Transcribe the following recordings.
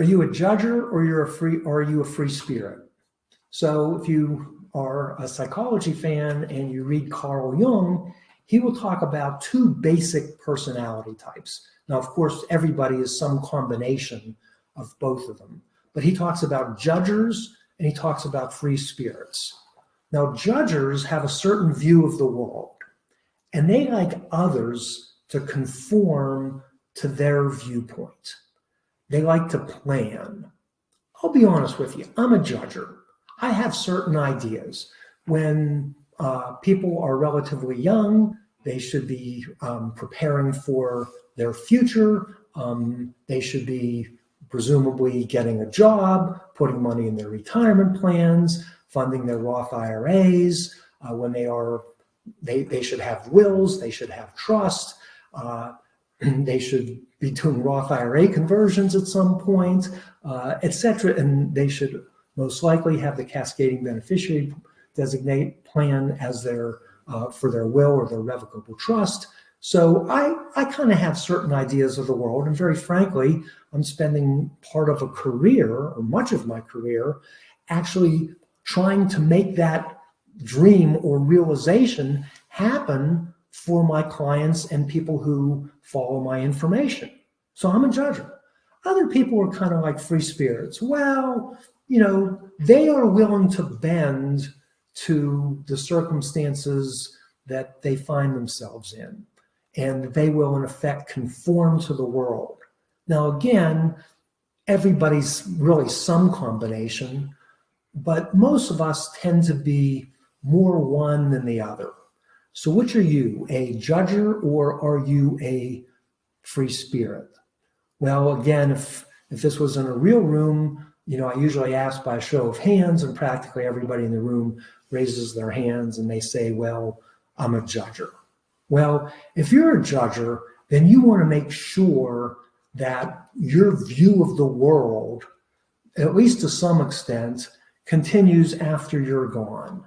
Are you a judger or are you a free spirit? So if you are a psychology fan and you read Carl Jung, he will talk about two basic personality types. Now, of course, everybody is some combination of both of them, but he talks about judgers and he talks about free spirits. Now, judgers have a certain view of the world, and they like others to conform to their viewpoint. They like to plan. I'll be honest with you, I'm a judger. I have certain ideas. When people are relatively young, they should be preparing for their future. They should be presumably getting a job, putting money in their retirement plans, funding their Roth IRAs. When they should have wills, they should have trust. They should be doing Roth IRA conversions at some point, et cetera. And they should most likely have the cascading beneficiary designate plan as for their will or their revocable trust. So I kind of have certain ideas of the world, and very frankly, I'm spending part of a career, or much of my career, actually trying to make that dream or realization happen for my clients and people who follow my information. So I'm a judger. Other people are kind of like free spirits. Well, they are willing to bend to the circumstances that they find themselves in, and they will in effect conform to the world. Now, again, everybody's really some combination, but most of us tend to be more one than the other. So which are you, a judger or are you a free spirit? Well, again, if this was in a real room, I usually ask by a show of hands, and practically everybody in the room raises their hands and they say, well, I'm a judger. Well, if you're a judger, then you want to make sure that your view of the world, at least to some extent, continues after you're gone.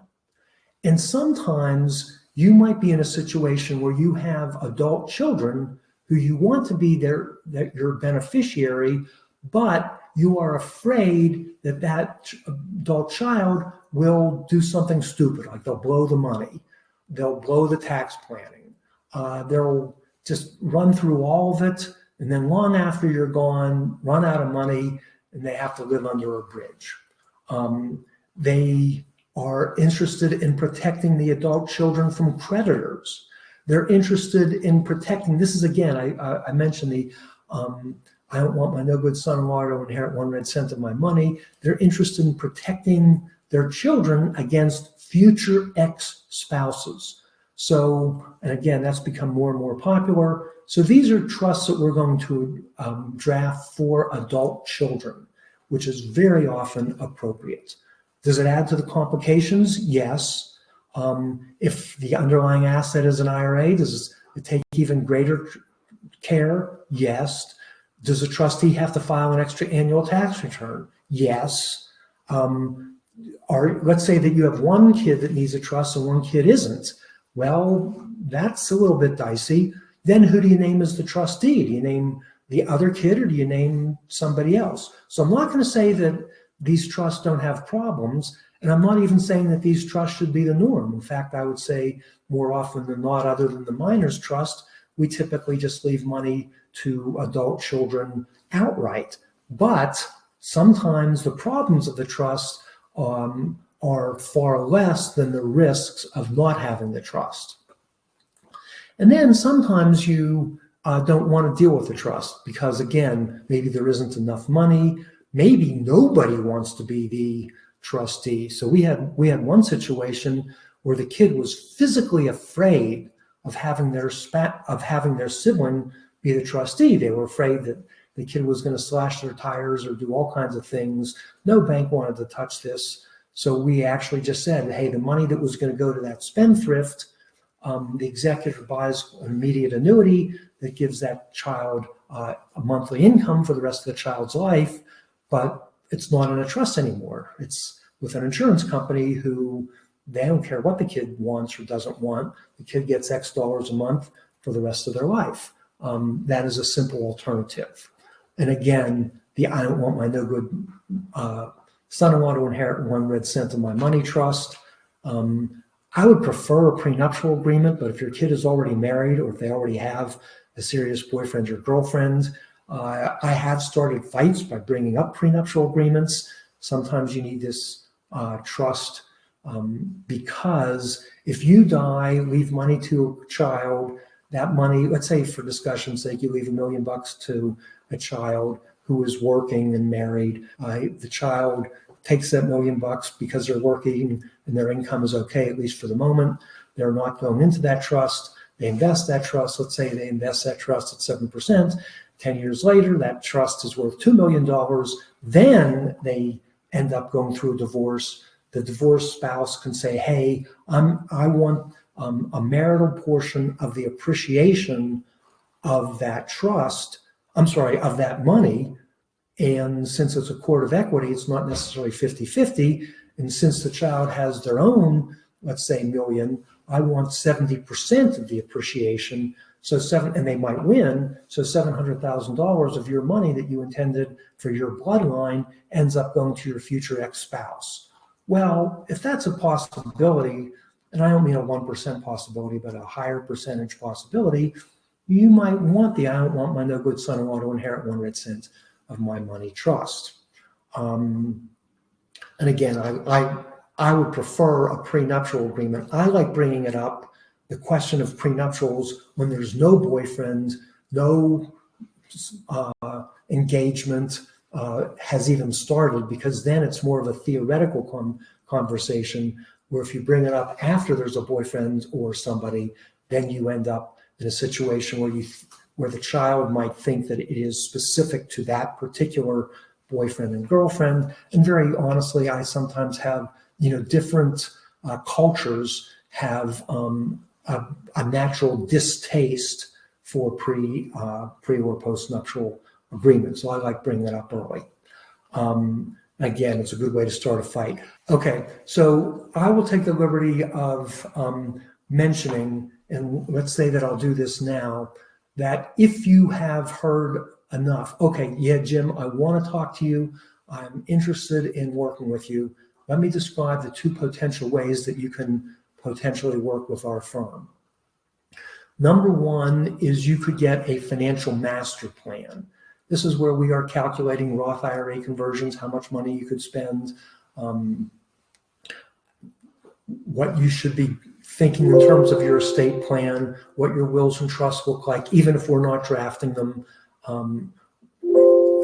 And sometimes you might be in a situation where you have adult children who you want to be your beneficiary, but you are afraid that adult child will do something stupid, like they'll blow the money, they'll blow the tax planning, they'll just run through all of it, and then long after you're gone, run out of money, and they have to live under a bridge. They are interested in protecting the adult children from creditors. They're interested in protecting, this is again, I mentioned I don't want my no good son-in-law to inherit 1 red cent of my money. They're interested in protecting their children against future ex-spouses. So, and again, that's become more and more popular. So these are trusts that we're going to draft for adult children, which is very often appropriate. Does it add to the complications? Yes. If the underlying asset is an IRA, does it take even greater care? Yes. Does a trustee have to file an extra annual tax return? Yes. Let's say that you have one kid that needs a trust and one kid isn't. Well, that's a little bit dicey. Then who do you name as the trustee? Do you name the other kid or do you name somebody else? So I'm not going to say that these trusts don't have problems, and I'm not even saying that these trusts should be the norm. In fact, I would say more often than not, other than the minors trust, we typically just leave money to adult children outright. But sometimes the problems of the trust are far less than the risks of not having the trust. And then sometimes you don't want to deal with the trust because, again, maybe there isn't enough money. Maybe nobody wants to be the trustee. So we had one situation where the kid was physically afraid of having their sibling be the trustee. They were afraid that the kid was going to slash their tires or do all kinds of things. No bank wanted to touch this. So we actually just said, hey, the money that was going to go to that spendthrift, the executor buys an immediate annuity that gives that child a monthly income for the rest of the child's life, but it's not in a trust anymore. It's with an insurance company who they don't care what the kid wants or doesn't want. The kid gets X dollars a month for the rest of their life. That is a simple alternative. And again, the I don't want my no good son-in-law to inherit 1 red cent of my money trust. I would prefer a prenuptial agreement, but if your kid is already married or if they already have a serious boyfriend or girlfriend, I have started fights by bringing up prenuptial agreements. Sometimes you need this trust because if you die, leave money to a child, that money, let's say for discussion's sake, you leave $1 million to a child who is working and married. The child takes that $1 million because they're working and their income is okay, at least for the moment. They're not going into that trust. They invest that trust. Let's say they invest that trust at 7%. 10 years later, that trust is worth $2 million. Then they end up going through a divorce. The divorced spouse can say, hey, I want a marital portion of the appreciation of that trust, of that money. And since it's a court of equity, it's not necessarily 50-50. And since the child has their own, let's say, $1 million, I want 70% of the appreciation. And they might win. So $700,000 of your money that you intended for your bloodline ends up going to your future ex-spouse. Well, if that's a possibility, and I don't mean a 1% possibility, but a higher percentage possibility, you might want I don't want my no good son-in-law to inherit 1 red cent of my money trust. And again, I would prefer a prenuptial agreement. I like bringing it up, the question of prenuptials, when there's no boyfriend, no engagement has even started, because then it's more of a theoretical conversation, where if you bring it up after there's a boyfriend or somebody, then you end up in a situation where the child might think that it is specific to that particular boyfriend and girlfriend. And very honestly, I sometimes have, different cultures have a natural distaste for pre or post-nuptial agreements. So I like bringing that up early. Again, it's a good way to start a fight. Okay, so I will take the liberty of mentioning, and let's say that I'll do this now, that if you have heard enough, okay, yeah, Jim, I want to talk to you. I'm interested in working with you. Let me describe the 2 potential ways that you can potentially work with our firm. Number 1 is you could get a financial master plan. This is where we are calculating Roth IRA conversions, how much money you could spend, what you should be thinking in terms of your estate plan, what your wills and trusts look like, even if we're not drafting them.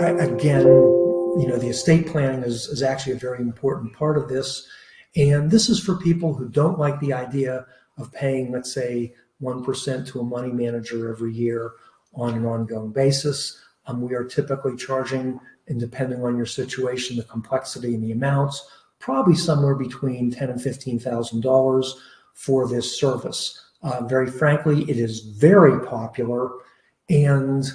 Again, the estate planning is actually a very important part of this. And this is for people who don't like the idea of paying, let's say, 1% to a money manager every year on an ongoing basis. We are typically charging, and depending on your situation, the complexity and the amounts, probably somewhere between $10,000 and $15,000 for this service. Very frankly, it is very popular, and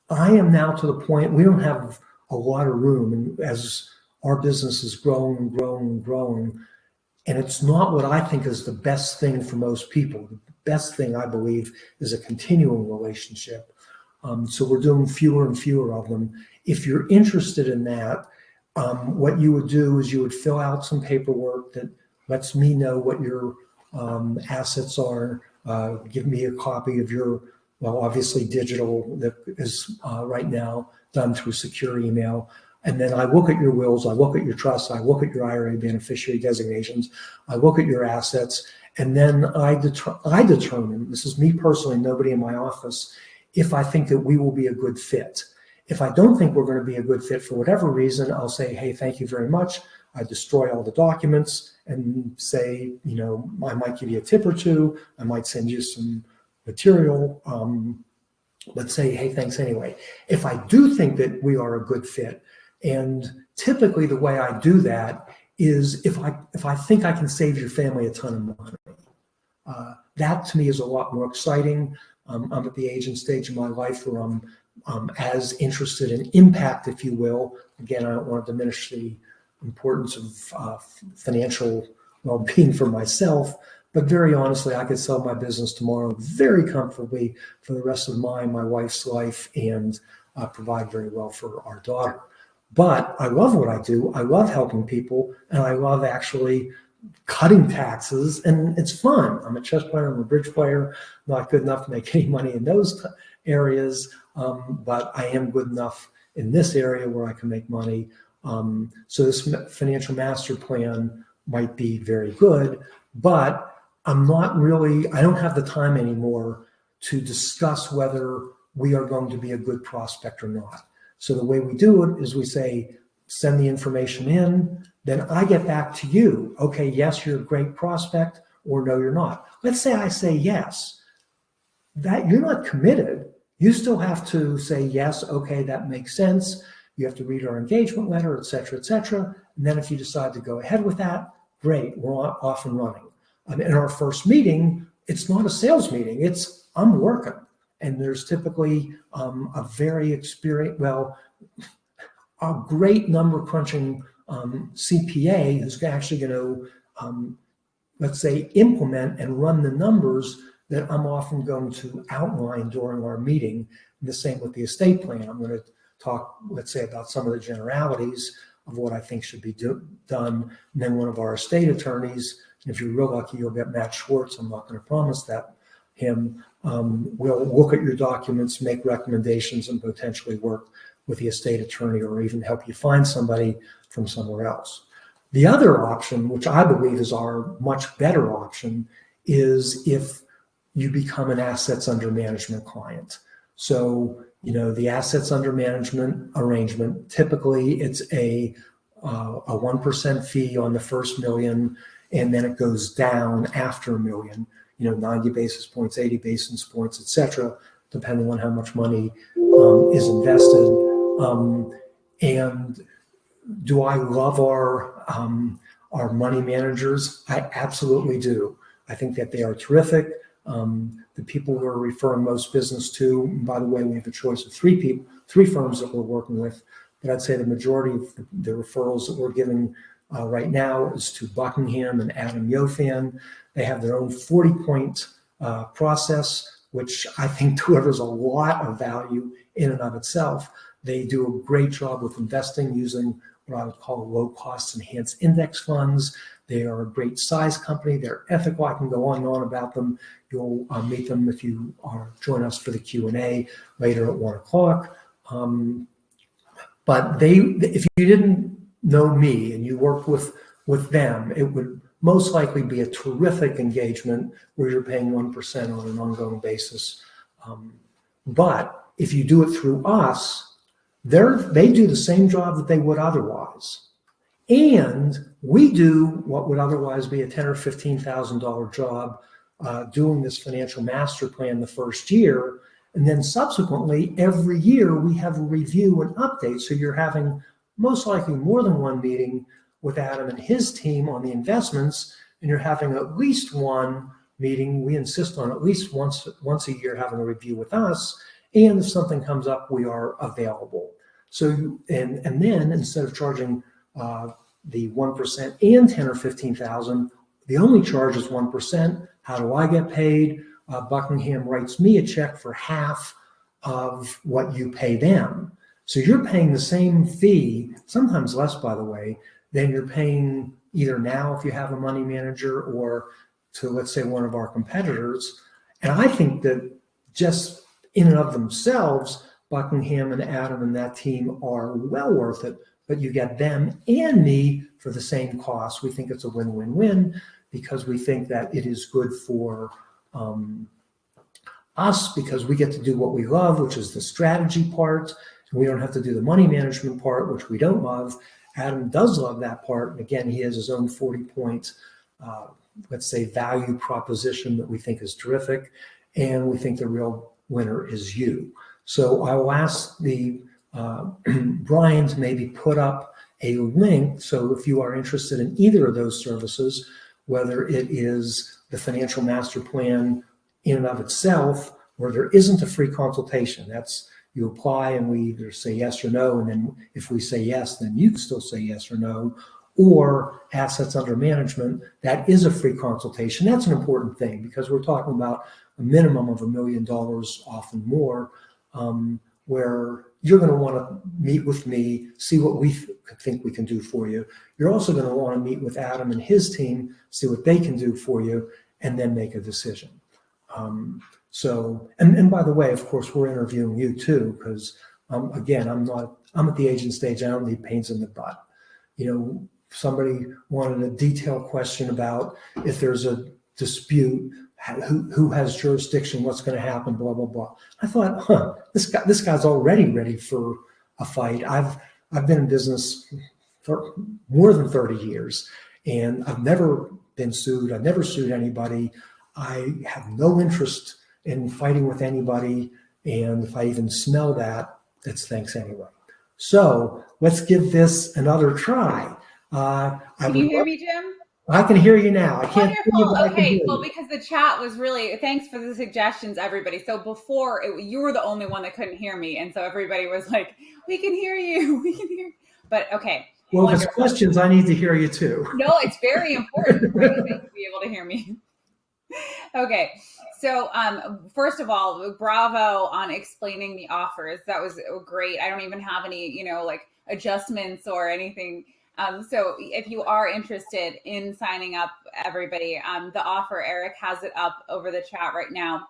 I am now to the point, we don't have a lot of room, and as our business is growing and growing and growing, and it's not what I think is the best thing for most people. The best thing, I believe, is a continuing relationship. So we're doing fewer and fewer of them. If you're interested in that, what you would do is you would fill out some paperwork that lets me know what your assets are. Give me a copy of your, well, obviously digital, that is right now done through secure email. And then I look at your wills, I look at your trusts, I look at your IRA beneficiary designations, I look at your assets, and then I determine, this is me personally, nobody in my office, if I think that we will be a good fit. If I don't think we're going to be a good fit for whatever reason, I'll say, hey, thank you very much. I destroy all the documents and say, I might give you a tip or 2. I might send you some material. Let's say, hey, thanks anyway. If I do think that we are a good fit, and typically the way I do that is if I think I can save your family a ton of money. That to me is a lot more exciting. I'm at the age and stage of my life where I'm as interested in impact, if you will. Again, I don't want to diminish the importance of financial well-being for myself, but very honestly, I could sell my business tomorrow very comfortably for the rest of my wife's life and provide very well for our daughter. But I love what I do. I love helping people, and I love actually cutting taxes, and it's fun. I'm a chess player, I'm a bridge player, not good enough to make any money in those areas, but I am good enough in this area where I can make money. So this financial master plan might be very good, but I don't have the time anymore to discuss whether we are going to be a good prospect or not. So the way we do it is we say, send the information in, then I get back to you. Okay, yes, you're a great prospect, or no, you're not. Let's say I say yes. That you're not committed. You still have to say yes, okay, that makes sense. You have to read our engagement letter, et cetera, et cetera. And then if you decide to go ahead with that, great, we're off and running. In our first meeting, it's not a sales meeting, it's I'm working. And there's typically a very experienced, a great number crunching CPA who's actually going to, let's say, implement and run the numbers that I'm often going to outline during our meeting. And the same with the estate plan. I'm going to talk, let's say, about some of the generalities of what I think should be done. And then one of our estate attorneys, and if you're real lucky, you'll get Matt Schwartz. I'm not going to promise that him. Will look at your documents, make recommendations, and potentially work with the estate attorney or even help you find somebody from somewhere else. The other option, which I believe is our much better option, is if you become an assets under management client. So, the assets under management arrangement, typically it's a 1% fee on the first million, and then it goes down after a million, 90 basis points, 80 basis points, et cetera, depending on how much money is invested. And do I love our money managers? I absolutely do. I think that they are terrific. The people we're referring most business to, and by the way, we have a choice of three firms that we're working with, but I'd say the majority of the referrals that we're giving right now is to Buckingham and Adam Yofan. They have their own 40-point process, which I think delivers a lot of value in and of itself. They do a great job with investing using what I would call low-cost enhanced index funds. They are a great size company. They're ethical. I can go on and on about them. You'll meet them if you join us for the Q&A later at 1 o'clock. But if you didn't know me and you worked with them, it would most likely be a terrific engagement where you're paying 1% on an ongoing basis. But if you do it through us, they do the same job that they would otherwise. And we do what would otherwise be a $10,000 or $15,000 job doing this financial master plan the first year. And then subsequently, every year we have a review and update. So you're having most likely more than one meeting with Adam and his team on the investments, and you're having at least one meeting. We insist on at least once a year having a review with us. And if something comes up, we are available. So, and then instead of charging the 1% and 10 or 15,000, the only charge is 1%. How do I get paid? Buckingham writes me a check for half of what you pay them. So you're paying the same fee, sometimes less, by the way, than you're paying either now if you have a money manager or to, let's say, one of our competitors. And I think that just in and of themselves, Buckingham and Adam and that team are well worth it, but you get them and me for the same cost. We think it's a win-win-win because we think that it is good for us because we get to do what we love, which is the strategy part. And we don't have to do the money management part, which we don't love. Adam does love that part. And again, he has his own 40-point, let's say, value proposition that we think is terrific. And we think the real winner is you. So I will ask Brian to maybe put up a link. So if you are interested in either of those services, whether it is the financial master plan in and of itself, or there isn't a free consultation, that's you apply and we either say yes or no. And then if we say yes, then you can still say yes or no. Or assets under management, that is a free consultation. That's an important thing because we're talking about a minimum of $1 million, often more, where you're going to want to meet with me, see what we think we can do for you. You're also going to want to meet with Adam and his team, see what they can do for you, and then make a decision. And by the way, of course, we're interviewing you too, because again, I'm at the agent stage. I don't need pains in the butt. If somebody wanted a detailed question about if there's a dispute, who has jurisdiction, what's going to happen, blah, blah, blah. I thought, this guy's already ready for a fight. I've been in business for more than 30 years, and I've never been sued. I've never sued anybody. I have no interest in fighting with anybody, and if I even smell that, it's thanks anyway. So let's give this another try. Can you hear me, Jim? I can hear you now. I can't hear you, but okay, well, because the chat was really, thanks for the suggestions, everybody. So before, you were the only one that couldn't hear me, and so everybody was like, we can hear you, we can hear you. But okay. Well, if it's questions, I need to hear you too. No, it's very important for you to be able to hear me. Okay, so first of all, bravo on explaining the offers. That was great. I don't even have any, like adjustments or anything. So if you are interested in signing up, everybody, the offer, Eric has it up over the chat right now.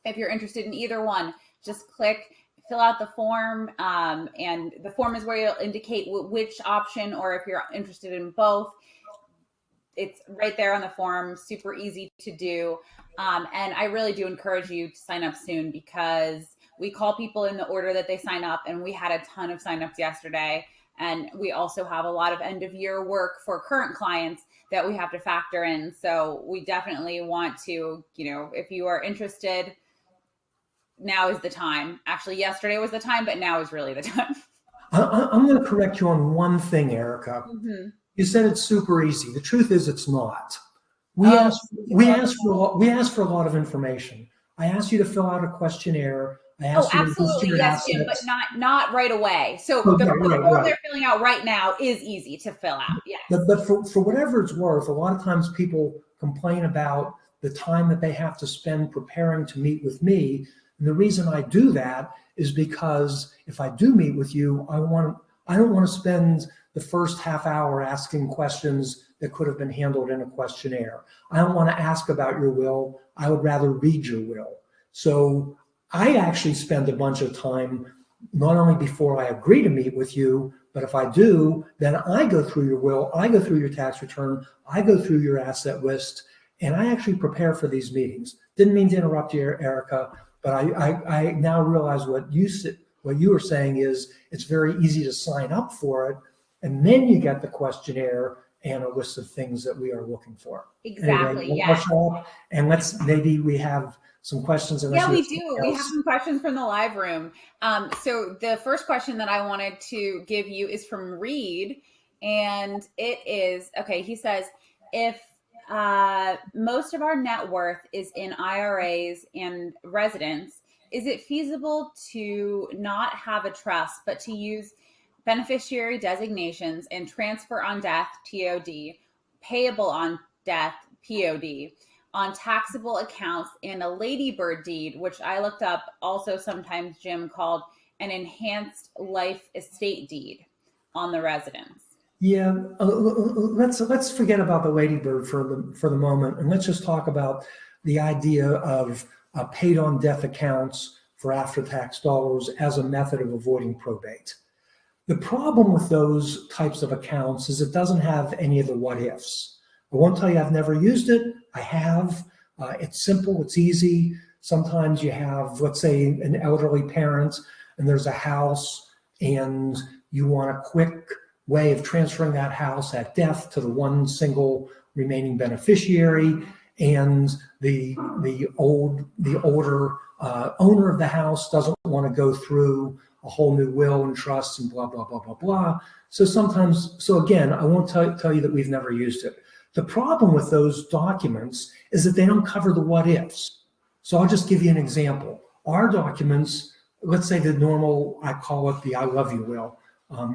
If you're interested in either one, just click, fill out the form, and the form is where you'll indicate which option, or if you're interested in both. It's right there on the form, super easy to do. And I really do encourage you to sign up soon, because we call people in the order that they sign up, and we had a ton of signups yesterday. And we also have a lot of end of year work for current clients that we have to factor in. So we definitely want to, if you are interested, now is the time. Actually, yesterday was the time, but now is really the time. I'm going to correct you on one thing, Erica. Mm-hmm. You said it's super easy. The truth is it's not. We asked for a lot of information. I asked you to fill out a questionnaire. Absolutely, yes, Jim, but not right away. So the form they're filling out right now is easy to fill out. Yes. But for whatever it's worth, a lot of times people complain about the time that they have to spend preparing to meet with me. And the reason I do that is because if I do meet with you, I don't want to spend the first half hour asking questions that could have been handled in a questionnaire. I don't want to ask about your will. I would rather read your will. So I actually spend a bunch of time, not only before I agree to meet with you, but if I do, then I go through your will, I go through your tax return, I go through your asset list, and I actually prepare for these meetings. Didn't mean to interrupt you, Erica, but I now realize what you were saying is it's very easy to sign up for it, and then you get the questionnaire and a list of things that we are looking for. Exactly, anyway, and maybe we have some questions. Yeah, we do. We have some questions from the live room. So the first question that I wanted to give you is from Reed, and it is, okay, he says, if most of our net worth is in IRAs and residents, is it feasible to not have a trust, but to use beneficiary designations and transfer on death, TOD, payable on death, POD, on taxable accounts, and a ladybird deed, which I looked up, also sometimes, Jim, called an enhanced life estate deed on the residence? Yeah, let's forget about the ladybird for the moment, and let's just talk about the idea of paid on death accounts for after-tax dollars as a method of avoiding probate. The problem with those types of accounts is it doesn't have any of the what ifs. I won't tell you I've never used it. I have. It's simple, it's easy. Sometimes you have, let's say, an elderly parent and there's a house and you want a quick way of transferring that house at death to the one single remaining beneficiary, and the older owner of the house doesn't want to go through a whole new will and trust and blah, blah, blah, blah, blah. So again, I won't tell you that we've never used it. The problem with those documents is that they don't cover the what ifs. So I'll just give you an example. Our documents, let's say the normal, I call it the I love you will,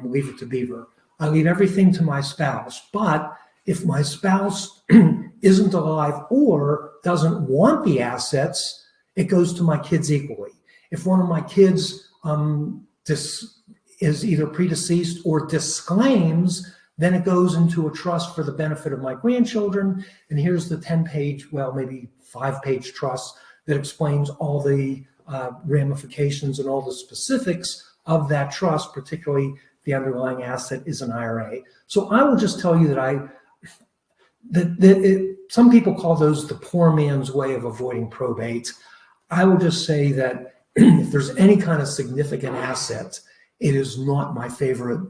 leave it to Beaver. I leave everything to my spouse, but if my spouse isn't alive or doesn't want the assets, it goes to my kids equally. If one of my kids is either predeceased or disclaims, then it goes into a trust for the benefit of my grandchildren. And here's the 10-page, well, maybe 5-page trust that explains all the ramifications and all the specifics of that trust, particularly the underlying asset is an IRA. So I will just tell you that some people call those the poor man's way of avoiding probate. I will just say that if there's any kind of significant asset, it is not my favorite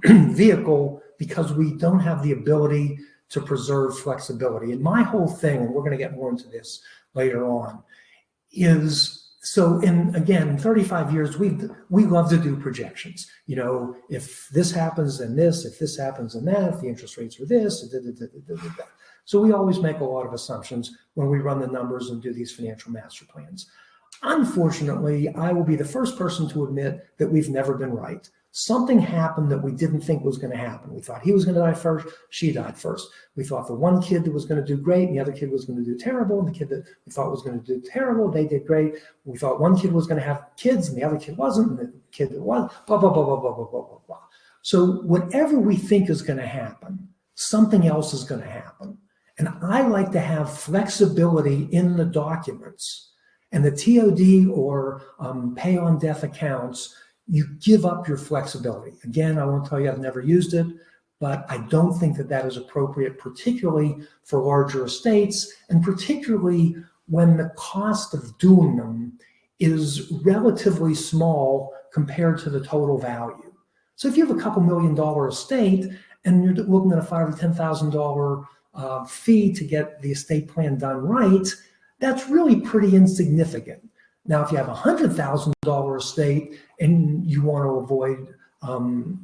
vehicle, because we don't have the ability to preserve flexibility. And my whole thing, and we're going to get more into this later on, is so in, again, 35 years, we love to do projections. You know, if this happens, then this, if this happens, then that, if the interest rates are this, so we always make a lot of assumptions when we run the numbers and do these financial master plans. Unfortunately, I will be the first person to admit that we've never been right. Something happened that we didn't think was going to happen. We thought he was going to die first, she died first. We thought the one kid that was going to do great, and the other kid was going to do terrible, and the kid that we thought was going to do terrible, they did great. We thought one kid was going to have kids, and the other kid wasn't, and the kid that was, blah, blah, blah, blah, blah, blah, blah, blah, blah. So whatever we think is going to happen, something else is going to happen. And I like to have flexibility in the documents. And the TOD or pay on death accounts, you give up your flexibility. Again, I won't tell you I've never used it, but I don't think that that is appropriate, particularly for larger estates, and particularly when the cost of doing them is relatively small compared to the total value. So if you have a couple $1 million estate and you're looking at a $5,000 or $10,000 fee to get the estate plan done right, that's really pretty insignificant. Now, if you have a $100,000 estate and you want to avoid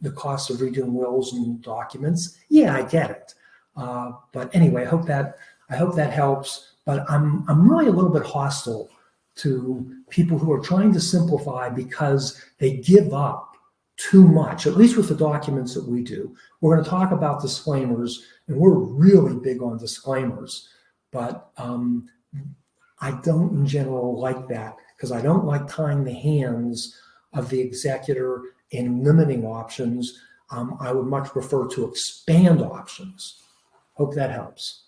the cost of redoing wills and documents, yeah, I get it. But anyway, I hope that helps. But I'm really a little bit hostile to people who are trying to simplify because they give up too much, at least with the documents that we do. We're going to talk about disclaimers, and we're really big on disclaimers, but I don't in general like that, because I don't like tying the hands of the executor and limiting options. I would much prefer to expand options. Hope that helps.